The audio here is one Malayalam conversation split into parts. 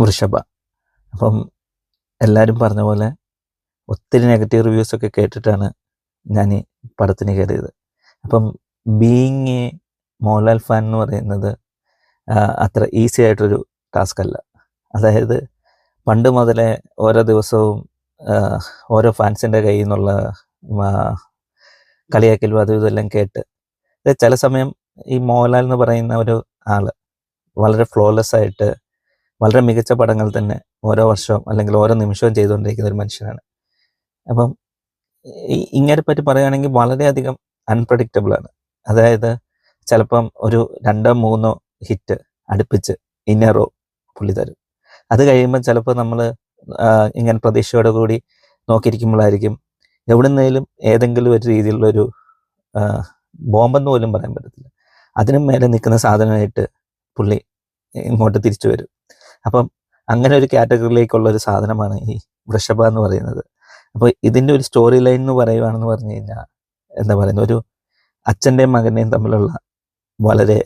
വൃഷഭ. അപ്പം എല്ലാവരും പറഞ്ഞ പോലെ ഒത്തിരി നെഗറ്റീവ് റിവ്യൂസൊക്കെ കേട്ടിട്ടാണ് ഞാൻ ഈ പടത്തിന് കയറിയത്. അപ്പം ബീയിങ് എ മോഹൻലാൽ ഫാൻ എന്ന് പറയുന്നത് അത്ര ഈസി ആയിട്ടൊരു ടാസ്ക് അല്ല. അതായത് പണ്ട് മുതലേ ഓരോ ദിവസവും ഓരോ ഫാൻസിൻ്റെ കയ്യിൽ നിന്നുള്ള കളിയാക്കലും അതും ഇതെല്ലാം കേട്ട് ചില സമയം ഈ മോഹൻലാൽ എന്ന് പറയുന്ന ഒരു ആൾ വളരെ ഫ്ലോലെസ് ആയിട്ട് വളരെ മികച്ച പടങ്ങൾ തന്നെ ഓരോ വർഷവും അല്ലെങ്കിൽ ഓരോ നിമിഷവും ചെയ്തുകൊണ്ടിരിക്കുന്ന ഒരു മനുഷ്യനാണ്. അപ്പം ഇങ്ങനെ പറ്റി പറയുകയാണെങ്കിൽ വളരെയധികം അൺപ്രഡിക്റ്റബിളാണ്. അതായത് ചിലപ്പം ഒരു 2-3 ഹിറ്റ് അടുപ്പിച്ച് ഇന്നറോ പുള്ളി തരും. അത് കഴിയുമ്പോൾ ചിലപ്പോൾ നമ്മൾ ഇങ്ങനെ പ്രതീക്ഷയോടു കൂടി നോക്കിയിരിക്കുമ്പോഴായിരിക്കും എവിടുന്നേലും ഏതെങ്കിലും ഒരു രീതിയിലുള്ളൊരു ബോംബെന്ന് പോലും പറയാൻ പറ്റത്തില്ല, അതിനും മേലെ നിൽക്കുന്ന സാധനമായിട്ട് പുള്ളി ഇങ്ങോട്ട് തിരിച്ചു വരും. അപ്പം അങ്ങനെ ഒരു കാറ്റഗറിയിലേക്കുള്ള ഒരു സാധനമാണ് ഈ വൃഷഭ എന്ന് പറയുന്നത്. അപ്പോൾ ഇതിൻ്റെ ഒരു സ്റ്റോറി ലൈൻ എന്ന് പറയുകയാണെന്ന് പറഞ്ഞു കഴിഞ്ഞാൽ എന്താ പറയുന്നത്, ഒരു അച്ഛൻ്റെയും മകൻ്റെയും തമ്മിലുള്ള വളരെ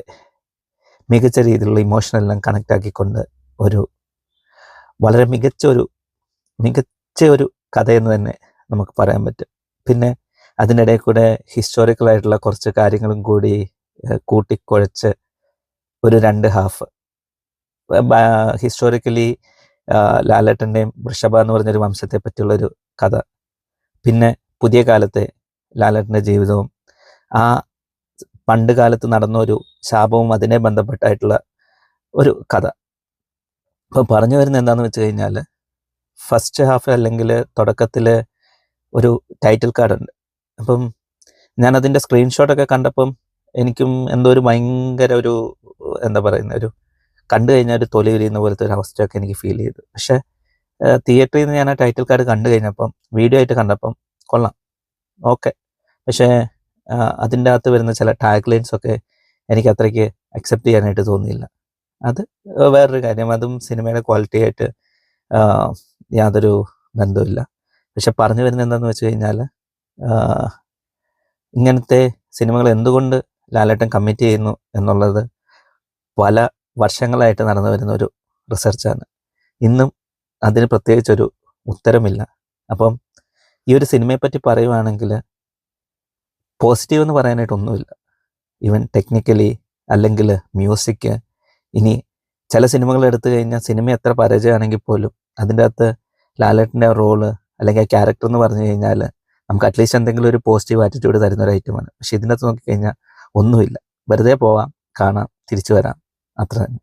മികച്ച രീതിയിലുള്ള ഇമോഷനെല്ലാം കണക്റ്റ് ആക്കിക്കൊണ്ട് ഒരു വളരെ മികച്ച ഒരു കഥയെന്ന് തന്നെ നമുക്ക് പറയാൻ പറ്റും. പിന്നെ അതിനിടയിൽ കൂടെ ഹിസ്റ്റോറിക്കലായിട്ടുള്ള കുറച്ച് കാര്യങ്ങളും കൂടി കൂട്ടിക്കുഴച്ച് ഒരു 2 ഹാഫ് ഹിസ്റ്റോറിക്കലി ലാലേട്ടൻ്റെയും വൃഷഭ എന്ന് പറഞ്ഞൊരു വംശത്തെ പറ്റിയുള്ളൊരു കഥ, പിന്നെ പുതിയ കാലത്തെ ലാലേട്ടൻ്റെ ജീവിതവും ആ പണ്ട് കാലത്ത് നടന്ന ഒരു ശാപവും അതിനെ ബന്ധപ്പെട്ടായിട്ടുള്ള ഒരു കഥ. അപ്പോൾ പറഞ്ഞു വരുന്നത് എന്താണെന്ന് വെച്ച് കഴിഞ്ഞാൽ, ഫസ്റ്റ് ഹാഫ് അല്ലെങ്കിൽ തുടക്കത്തിൽ ഒരു ടൈറ്റിൽ കാർഡ് ഉണ്ട്. അപ്പം ഞാനതിൻ്റെ സ്ക്രീൻഷോട്ടൊക്കെ കണ്ടപ്പം എനിക്കും എന്തോ ഒരു ഭയങ്കര ഒരു എന്താ പറയുന്ന ഒരു കണ്ടു കഴിഞ്ഞാൽ ഒരു തൊലി ഉരിയുന്ന പോലത്തെ ഒരു അവസ്ഥയൊക്കെ എനിക്ക് ഫീൽ ചെയ്തു. പക്ഷേ തിയേറ്ററിൽ നിന്ന് ഞാൻ ആ ടൈറ്റിൽ കാർഡ് കണ്ടു കഴിഞ്ഞപ്പം വീഡിയോ ആയിട്ട് കണ്ടപ്പം കൊള്ളാം, ഓക്കെ. പക്ഷേ അതിൻ്റെ അകത്ത് വരുന്ന ചില ടാഗ് ലൈൻസൊക്കെ എനിക്ക് അത്രയ്ക്ക് അക്സെപ്റ്റ് ചെയ്യാനായിട്ട് തോന്നിയില്ല. അത് വേറൊരു കാര്യം, അതും സിനിമയുടെ ക്വാളിറ്റി ആയിട്ട് യാതൊരു ബന്ധമില്ല. പക്ഷെ പറഞ്ഞു വരുന്നത് എന്താണെന്ന് വെച്ച് കഴിഞ്ഞാൽ, ഇങ്ങനത്തെ സിനിമകൾ എന്തുകൊണ്ട് ലാലേട്ടൻ കമ്മിറ്റ് ചെയ്യുന്നു എന്നുള്ളത് പല വർഷങ്ങളായിട്ട് നടന്നു വരുന്ന ഒരു റിസർച്ചാണ്. ഇന്നും അതിന് പ്രത്യേകിച്ചൊരു ഉത്തരമില്ല. അപ്പം ഈ ഒരു സിനിമയെപ്പറ്റി പറയുവാണെങ്കിൽ പോസിറ്റീവ് എന്ന് പറയാനായിട്ടൊന്നുമില്ല. ഈവൻ ടെക്നിക്കലി അല്ലെങ്കിൽ മ്യൂസിക്, ഇനി ചില സിനിമകൾ എടുത്തു കഴിഞ്ഞാൽ സിനിമ എത്ര പരാജയമാണെങ്കിൽ പോലും അതിൻ്റെ അകത്ത് ലാലേട്ടൻ്റെ റോള് അല്ലെങ്കിൽ ആ ക്യാരക്ടർ എന്ന് പറഞ്ഞു കഴിഞ്ഞാൽ നമുക്ക് അറ്റ്ലീസ്റ്റ് എന്തെങ്കിലും ഒരു പോസിറ്റീവ് ആറ്റിറ്റ്യൂഡ് തരുന്ന ഒരു ഐറ്റമാണ്. പക്ഷെ ഇതിനകത്ത് നോക്കിക്കഴിഞ്ഞാൽ ഒന്നുമില്ല. വെറുതെ പോവാം, കാണാം, തിരിച്ചു വരാം, അത്ര തന്നെ.